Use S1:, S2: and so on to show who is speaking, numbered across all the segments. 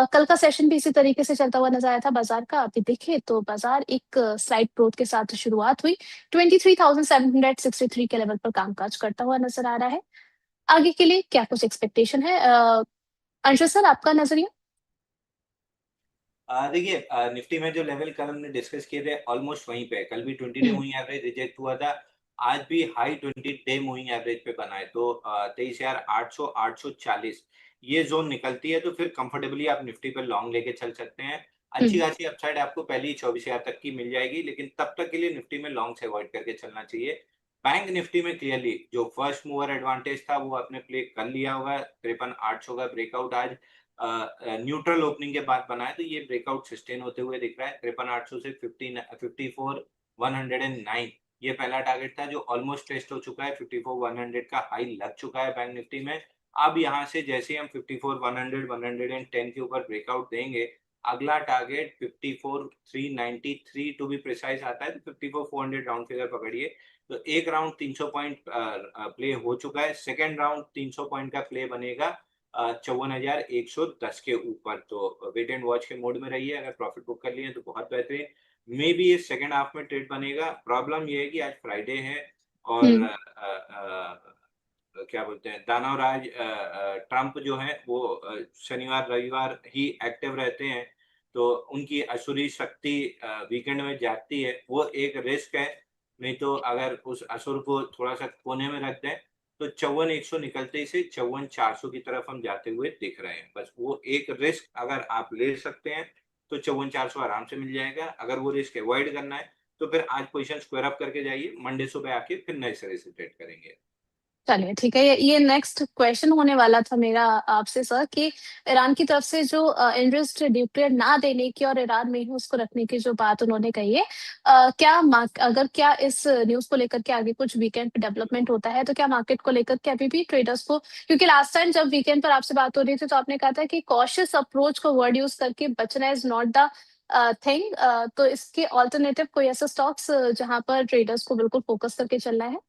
S1: कल का सेशन भी इसी तरीके से चलता हुआ नजर आया था बाजार का। अभी देखें तो बाजार एक स्लाइड ग्रोथ के साथ शुरुआत हुई, 23,763 के लेवल पर कामकाज करता हुआ नजर आ रहा है। आगे के लिए क्या कुछ एक्सपेक्टेशन है? अंशु सर, आपका नजरिया।
S2: देखिए, निफ्टी में जो लेवल कल हमने डिस्कस किए थे ऑलमोस्ट वहीं पे है। कल भी 20 डे
S1: हम्म।
S2: मूविंग एवरेज रिजेक्ट हुआ था। आज भी हाई 20 डे मूविंग एवरेज पे बना है, तो 23,800 840 ये जोन निकलती है तो फिर कंफर्टेबली आप निफ्टी पे लॉन्ग लेके चल सकते हैं। अच्छी
S1: हम्म।
S2: खासी अपसाइड आपको पहले ही 24,000 तक की मिल जाएगी, लेकिन तब तक के लिए निफ्टी में लॉन्ग से अवॉइड करके चलना चाहिए। बैंक निफ्टी में क्लियरली जो फर्स्ट मूवर एडवांटेज था वो आपने प्ले कर लिया होगा। 53,800 का ब्रेकआउट आज न्यूट्रल ओपनिंग के बाद बना है, तो ये ब्रेकआउट सस्टेन होते हुए दिख रहा है। 53,800 से 54,109 ये पहला टारगेट था जो ऑलमोस्ट टेस्ट हो चुका है। 54,100 का हाई लग चुका है बैंक निफ्टी में। अब यहाँ से जैसे हम 54,100 110 के ऊपर ब्रेकआउट देंगे, अगला टारगेट 54,393 टू बी प्रिसाइज आता है, तो 54,400 राउंड फिगर पकड़िए। तो एक राउंड 300 पॉइंट प्ले हो चुका है, सेकेंड राउंड 300 पॉइंट का प्ले बनेगा 54,110 के ऊपर। तो वेट एंड वॉच के मोड में रहिए। अगर प्रॉफिट बुक कर लिए तो बहुत बेहतरीन। मे बी ये सेकेंड हाफ में ट्रेड बनेगा। प्रॉब्लम ये है कि आज फ्राइडे है और
S1: हम्म।
S2: क्या बोलते हैं, दानवराज ट्रम्प जो है वो शनिवार रविवार ही एक्टिव रहते हैं, तो उनकी असुरी शक्ति वीकेंड में जागती है, वो एक रिस्क है। नहीं तो अगर उस असुर को थोड़ा सा कोने में रख दें तो 54,100 निकलते ही से 54,400 की तरफ हम जाते हुए दिख रहे हैं। बस वो एक रिस्क अगर आप ले सकते हैं तो 54,400 आराम से मिल जाएगा। अगर वो रिस्क अवॉइड करना है तो फिर आज पोजीशन स्क्वायर अप करके जाइए, मंडे सुबह आके फिर नए सिरे से ट्रेड करेंगे।
S1: चलिए ठीक है, ये नेक्स्ट क्वेश्चन होने वाला था मेरा आपसे सर कि ईरान की तरफ से जो इंटरेस्ट न्यूक्लियर ना देने की और ईरान में ही उसको रखने की जो बात उन्होंने कही है, अगर क्या इस न्यूज को लेकर के आगे कुछ वीकेंड पे डेवलपमेंट होता है तो क्या मार्केट को लेकर के अभी भी ट्रेडर्स को, क्योंकि लास्ट टाइम जब वीकेंड पर आपसे बात हो रही थी तो आपने कहा था कि कॉशियस अप्रोच को वर्ड यूज करके बचना इज नॉट द थिंग, तो इसके ऑल्टरनेटिव कोई ऐसा स्टॉक्स जहां पर ट्रेडर्स को बिल्कुल फोकस करके चलना है?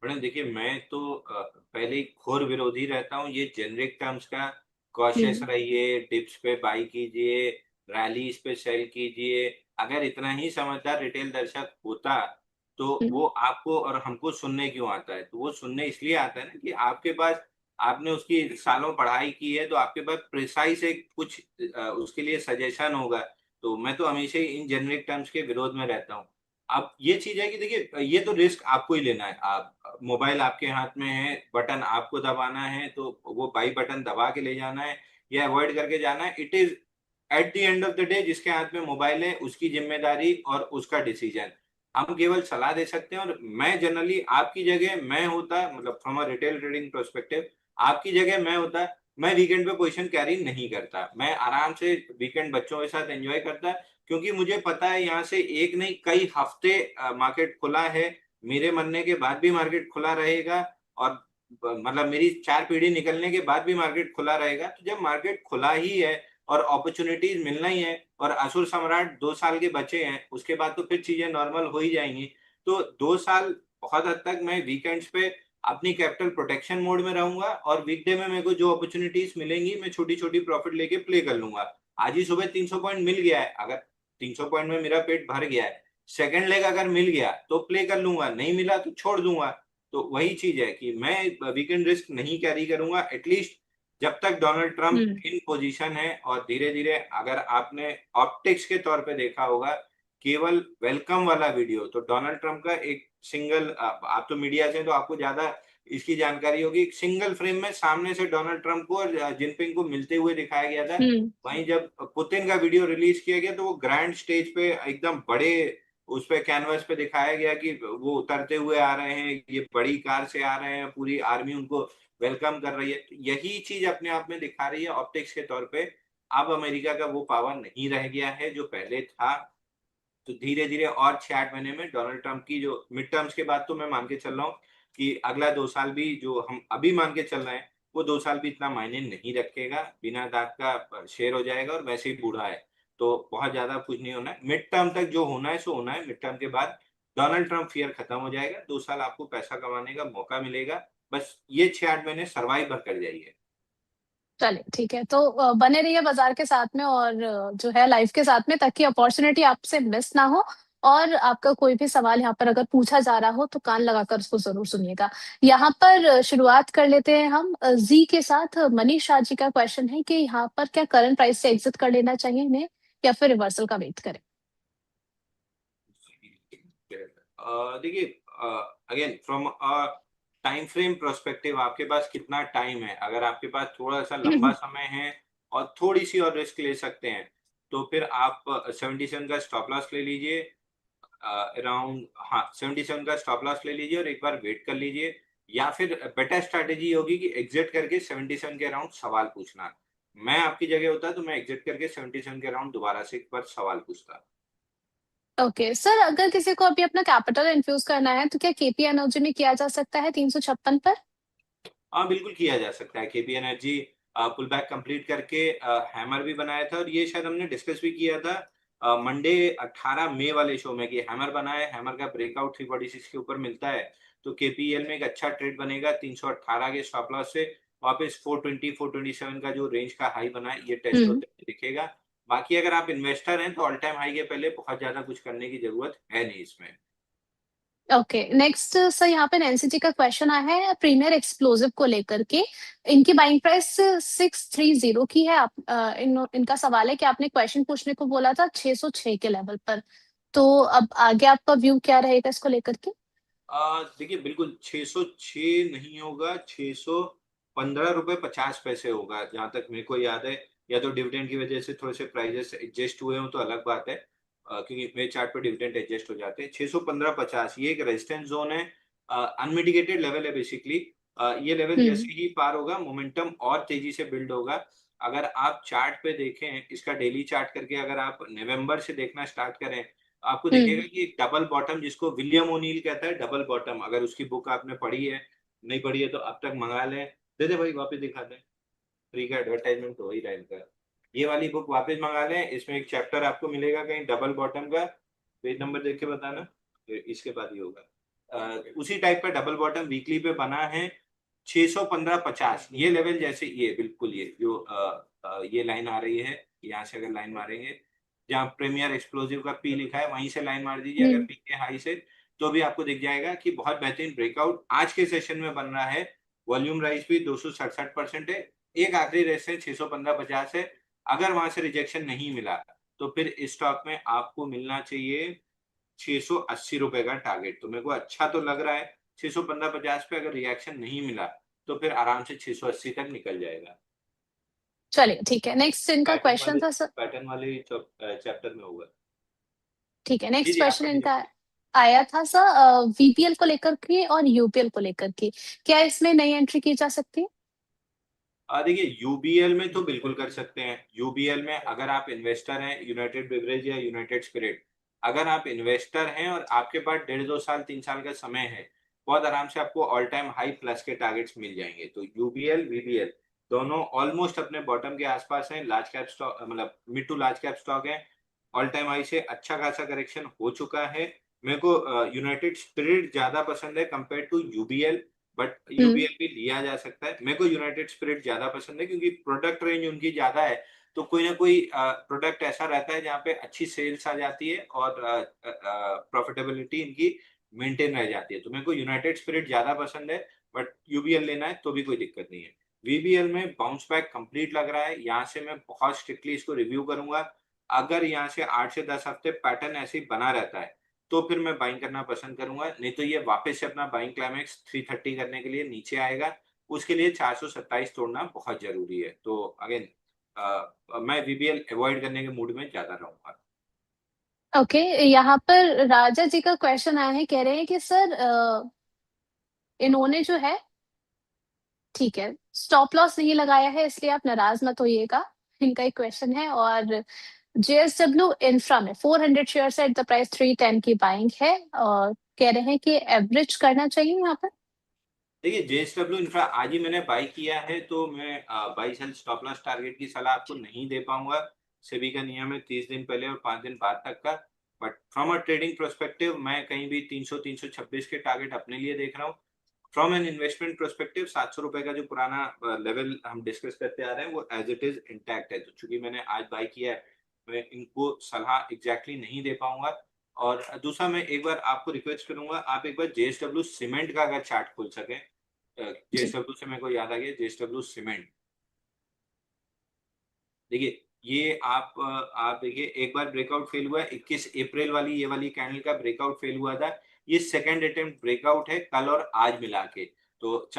S2: मैडम देखिए, मैं तो पहले ही घोर विरोधी रहता हूँ ये जेनरिक टर्म्स का। कॉशियस
S1: हम्म।
S2: रहिए, डिप्स पे बाई कीजिए, रैलीज पे सेल कीजिए। अगर इतना ही समझदार रिटेल दर्शक होता तो
S1: हम्म।
S2: वो आपको और हमको सुनने क्यों आता है? तो वो सुनने इसलिए आता है ना कि आपके पास, आपने उसकी सालों पढ़ाई की है, तो आपके पास प्रिसाइज एक कुछ उसके लिए सजेशन होगा। तो मैं तो हमेशा ही इन जेनरिक टर्म्स के विरोध में रहता हूँ। अब ये चीज है कि देखिए, ये तो रिस्क आपको ही लेना है। आप मोबाइल आपके हाथ में है, बटन आपको दबाना है, तो वो बाई बटन दबा के ले जाना है या अवॉइड करके जाना है। It is at the end of the day जिसके हाथ में मोबाइल है उसकी जिम्मेदारी और उसका डिसीजन। हम केवल सलाह दे सकते हैं। और मैं जनरली आपकी जगह मैं होता, मतलब from a retail trading perspective, आपकी जगह मैं होता, मैं वीकेंड पे पोजीशन कैरी नहीं करता। मैं आराम से वीकेंड बच्चों के साथ एंजॉय करता, क्योंकि मुझे पता है यहाँ से एक नहीं कई हफ्ते मार्केट खुला है। मेरे मरने के बाद भी मार्केट खुला रहेगा और मतलब मेरी चार पीढ़ी निकलने के बाद भी मार्केट खुला रहेगा। तो जब मार्केट खुला ही है और अपॉर्चुनिटीज मिलना ही है और असुर सम्राट 2 साल के बचे हैं, उसके बाद तो फिर चीजें नॉर्मल हो ही जाएंगी। तो 2 साल बहुत हद तक मैं वीकेंड्स पे अपनी कैपिटल प्रोटेक्शन मोड में रहूंगा और वीकडे में मेरे को जो अपॉर्चुनिटीज मिलेंगी मैं छोटी छोटी प्रॉफिट लेके प्ले कर लूंगा। आज ही सुबह 300 पॉइंट मिल गया है, अगर 300 पॉइंट में मेरा पेट भर गया है, सेकंड लेग अगर मिल गया तो प्ले कर लूंगा, नहीं मिला तो छोड़ दूंगा। तो वही चीज है कि मैं वीकेंड रिस्क नहीं कैरी करूंगा एटलीस्ट जब तक डोनाल्ड ट्रंप
S1: हम्म।
S2: इन पोजीशन है। और धीरे धीरे, अगर आपने ऑप्टिक्स के तौर पे देखा होगा केवल वेलकम वाला वीडियो, तो डोनाल्ड ट्रंप का एक सिंगल, आप तो मीडिया से तो आपको ज्यादा इसकी जानकारी होगी, एक सिंगल फ्रेम में सामने से डोनाल्ड ट्रंप को और जिनपिंग को मिलते हुए दिखाया गया था।
S1: हम्म।
S2: वहीं जब पुतिन का वीडियो रिलीज किया गया तो वो ग्रैंड स्टेज पे एकदम बड़े उस पे कैनवस पे दिखाया गया कि वो उतरते हुए आ रहे हैं, ये बड़ी कार से आ रहे हैं, पूरी आर्मी उनको वेलकम कर रही है। तो यही चीज अपने आप में दिखा रही है ऑप्टिक्स के तौर पे। अब अमेरिका का वो पावर नहीं रह गया है जो पहले था। तो धीरे धीरे और 6 8 महीने में डोनाल्ड ट्रंप की जो मिड टर्म्स के बाद, तो मैं मान के चल रहा हूँ कि अगला 2 साल भी जो हम अभी मान के चल रहे हैं वो 2 साल भी इतना मायने नहीं रखेगा। बिना दाग का शेर हो जाएगा और वैसे ही बूढ़ा है, तो बहुत ज्यादा कुछ नहीं होना है। मिड टर्म तक जो होना है सो होना है। मिड टर्म के बाद डोनाल्ड ट्रंप फियर खत्म हो जाएगा, 2 साल आपको पैसा कमाने का मौका मिलेगा। बस ये 6 8 महीने सर्वाइव कर जाइए।
S1: चलिए ठीक है, तो बने रहिए बाजार के साथ में और जो है लाइफ के साथ में, ताकि अपॉर्चुनिटी आपसे मिस ना हो। और आपका कोई भी सवाल यहाँ पर अगर पूछा जा रहा हो तो कान लगाकर उसको जरूर सुनिएगा। यहाँ पर शुरुआत कर लेते हैं हम जी के साथ। मनीष शाह जी का क्वेश्चन है कि यहाँ पर क्या करंट प्राइस से एग्जिट कर लेना चाहिए इन्हें, या फिर रिवर्सल का वेट करें।
S2: देखिए, again from a time frame prospective, आपके पास कितना टाइम है? अगर आपके पास थोड़ा सा लंबा समय है और थोड़ी सी और रिस्क ले सकते हैं, तो फिर आप 77 का स्टॉप लॉस ले लीजिए। अराउंड, हाँ, 77 का स्टॉप लॉस ले लीजिए और एक बार वेट कर लीजिए। या फिर बेटर स्ट्रैटेजी होगी कि एग्जिट करके 77 के अराउंड सवाल पूछना। मैं आपकी जगह होता तो मैं एग्जिट करके 77 के अराउंड दोबारा से एक बार सवाल पूछता।
S1: ओके सर, अगर किसी को अभी अपना कैपिटल इन्फ्यूज करना है तो क्या केपी एनर्जी में किया जा सकता है 356 पर।
S2: हाँ, बिल्कुल किया जा सकता है। KP energy pull back complete करके हैमर भी बनाया था, और ये शायद हमने डिस्कस भी किया था मंडे 18 मई वाले शो में कि हैमर बनाए, हैमर का ब्रेकआउट 346 के ऊपर मिलता है तो केपीएल में एक अच्छा ट्रेड बनेगा। 318 के स्टॉप लॉस से वापस 420 427 का जो रेंज का हाई बना है, ये टेस्ट
S1: हम्म।
S2: होते हुए दिखेगा। बाकी अगर आप इन्वेस्टर हैं तो ऑल टाइम हाई के पहले बहुत ज्यादा कुछ करने की जरूरत है नहीं इसमें।
S1: ओके नेक्स्ट सर, यहाँ पे नैन्सी जी का क्वेश्चन आया है प्रीमियर एक्सप्लोजिव को लेकर के। इनकी बाइंग प्राइस 630 की है। इनका सवाल है कि आपने क्वेश्चन पूछने को बोला था 606 के लेवल पर, तो अब आगे आपका व्यू क्या रहेगा इसको लेकर के।
S2: देखिए, बिल्कुल 606 नहीं होगा, 615 रुपए 50 पैसे होगा जहां तक मेरे को याद है। या तो डिविडेंड की वजह से थोड़े से प्राइजेस एडजस्ट हुए हो तो अलग बात है, क्योंकि मेरे चार्ट पे डिविडेंड एडजस्ट हो जाते हैं। 615-50 ये एक रेजिस्टेंस जोन है, अनमिटिगेटेड लेवल है बेसिकली। ये लेवल
S1: हम्म।
S2: जैसे ही पार होगा, मोमेंटम और तेजी से बिल्ड होगा। अगर आप चार्ट पे देखें, इसका डेली चार्ट करके अगर आप नवंबर से देखना स्टार्ट करें, आपको दिखेगा
S1: हम्म।
S2: कि एक डबल बॉटम, जिसको विलियम ओनील कहता है डबल बॉटम, अगर उसकी बुक आपने पढ़ी है, नहीं पढ़ी है तो अब तक मंगा लें। दे दे भाई, वापस दिखा दें, फ्री का एडवर्टाइजमेंट हो ही रहा है इनका। ये वाली बुक वापस मंगा लें, इसमें एक चैप्टर आपको मिलेगा कहीं डबल बॉटम का। पेज नंबर देख के बताना, इसके बाद ही होगा। उसी टाइप का डबल बॉटम वीकली पे बना है। 615-50 ये लेवल, जैसे ये बिल्कुल ये जो ये लाइन आ रही है, यहाँ से अगर लाइन मारेंगे, जहाँ प्रीमियर एक्सप्लोजिव का पी लिखा है वहीं से लाइन मार दीजिए अगर
S1: हम्म।
S2: पी के हाई से, तो भी आपको दिख जाएगा कि बहुत बेहतरीन ब्रेकआउट आज के सेशन में बन रहा है। वॉल्यूम राइज भी 267% है। एक आखिरी रेजिस्टेंस 615-50 है। अगर वहां से रिजेक्शन नहीं मिला तो फिर इस स्टॉक में आपको मिलना चाहिए 680 रुपए का टारगेट। तो मेरे को अच्छा तो लग रहा है, 615-50 पे अगर रिएक्शन नहीं मिला तो फिर आराम से 680 तक निकल जाएगा।
S1: चलिए ठीक है, नेक्स्ट इनका
S2: पैटर्न
S1: क्वेश्चन
S2: वाले
S1: था सर।
S2: पैटर्न वाले चैप्टर में होगा।
S1: ठीक है,
S2: जी
S1: नेक्स्ट
S2: जी, आप
S1: क्वेश्चन
S2: कंटिन्यू
S1: इनका
S2: कीजिए।
S1: आया था सर वीपीएल को लेकर के और यूपीएल को लेकर के, क्या इसमें नई एंट्री की जा सकती है।
S2: देखिए, यूबीएल में तो बिल्कुल कर सकते हैं। यूबीएल में अगर आप इन्वेस्टर हैं, यूनाइटेड बेवरेज या यूनाइटेड स्पिरिट, अगर आप इन्वेस्टर हैं और आपके पास 1.5 2 साल 3 साल का समय है, बहुत आराम से आपको ऑल टाइम हाई प्लस के टारगेट्स मिल जाएंगे। तो यूबीएल वीबीएल दोनों ऑलमोस्ट अपने बॉटम के आसपास हैं। लार्ज कैप स्टॉक, मतलब mid to large cap stock है। ऑल टाइम हाई से अच्छा खासा करेक्शन हो चुका है। मेरे को यूनाइटेड स्पिरिट ज्यादा पसंद है compare to UBL, but
S1: hmm.
S2: UBL भी लिया जा सकता है। मेरे को यूनाइटेड स्पिरिट ज्यादा पसंद है क्योंकि प्रोडक्ट रेंज उनकी ज्यादा है। तो कोई ना कोई प्रोडक्ट ऐसा रहता है जहाँ पे अच्छी सेल्स आ जाती है और प्रॉफिटेबिलिटी इनकी मेंटेन रह जाती है। तो मेरे को यूनाइटेड स्पिरिट ज्यादा पसंद है, बट यूबीएल लेना है तो भी कोई दिक्कत नहीं है। वीबीएल में बाउंस बैक कंप्लीट लग रहा है। यहाँ से मैं बहुत स्ट्रिक्टली इसको रिव्यू करूंगा। अगर यहाँ से 8 से 10 हफ्ते पैटर्न ऐसे ही बना रहता है तो फिर मैं बाइंग करना पसंद करूंगा। नहीं तो ये वापस से अपना बाइंग क्लाइमेक्स 330 करने के लिए नीचे आएगा। उसके लिए 427 तोड़ना बहुत जरूरी है। तो अगेन, मैं वीबीएल अवॉइड करने के मूड में ज्यादा रहूंगा।
S1: ओके, यहाँ पर राजा जी का क्वेश्चन आया है, कह रहे हैं कि सर इन्होंने जो है, ठीक है, स्टॉप लॉस नहीं लगाया है इसलिए आप नाराज मत होइएगा। इनका एक क्वेश्चन है। और जेएसडब्ल्यू इंफ्रा में 400 शेयर एट द प्राइस 310 की बाइंग है, और कह रहे हैं कि एवरेज करना चाहिए यहाँ पर।
S2: देखिए, जेएसडब्ल्यू इंफ्रा आज ही मैंने बाई किया है, तो मैं buy sell stop loss target की सलाह आपको नहीं दे पाऊंगा। सेबी का नियम है 30 दिन पहले और 5 दिन बाद तक का। But from a trading prospective मैं कहीं भी 300 326 के टारगेट अपने लिए देख रहा हूँ। फ्रॉम एन इन्वेस्टमेंट परस्पेक्टिव 700 रुपए का जो पुराना लेवल हम डिस्कस करते आ रहे हैं वो एज इट इज इंटैक्ट है। तो चूंकि मैंने आज बाय किया है, मैं इनको सलाह एग्जैक्टली नहीं दे पाऊंगा। और दूसरा, मैं एक बार आपको रिक्वेस्ट करूंगा, आप एक बार जेएसडब्ल्यू सीमेंट का अगर चार्ट खोल सकें।
S1: जी।
S2: जेएसडब्ल्यू से मेरे को याद आ गया, जेएसडब्ल्यू सीमेंट, देखिए ये आप देखिए, एक बार ब्रेकआउट फेल हुआ है 21 अप्रैल वाली, ये वाली कैंडल का ब्रेकआउट फेल हुआ था। ये सेकंड अटेम्प्ट ब्रेकआउट है कल और आज मिला के। तो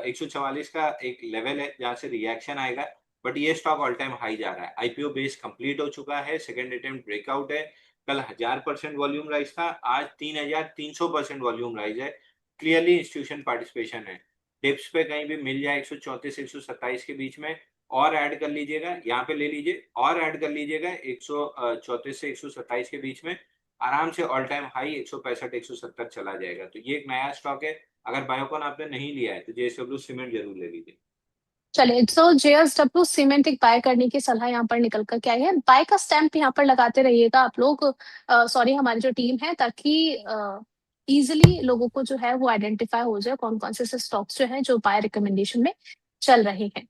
S2: 144 का एक लेवल है जहां से रिएक्शन आएगा। बट ये स्टॉक ऑल टाइम हाई जा रहा है, आईपीओ बेस कंप्लीट हो चुका है, सेकंड अटेम्प्ट ब्रेकआउट है। कल 1000% वॉल्यूम राइज था, आज 3300% वॉल्यूम राइज है। क्लियरली इंस्टीट्यूशन पार्टिसिपेशन है। डिप्स पे कहीं भी मिल जाए 134 127 के बीच में और ऐड कर लीजिएगा, यहाँ पे ले लीजिए और ऐड कर लीजिएगा 134 से 127 के बीच में, आराम से ऑल टाइम हाई 165 170 चला जाएगा। तो ये एक नया स्टॉक है, अगर बायोकॉन आपने नहीं लिया है तो जेएसडब्ल्यू सीमेंट जरूर ले लीजिए।
S1: चलिए, तो जेएसडब्ल्यू सीमेंट एक बाय करने की सलाह यहाँ पर निकल कर क्या है, बाय का स्टैंप यहाँ पर लगाते रहिएगा आप लोग, सॉरी हमारी जो टीम है, ताकि इजिली लोगों को जो है वो आइडेंटिफाई हो जाए कौन कौन से स्टॉक्स जो है जो बाय रिकमेंडेशन में चल रहे हैं।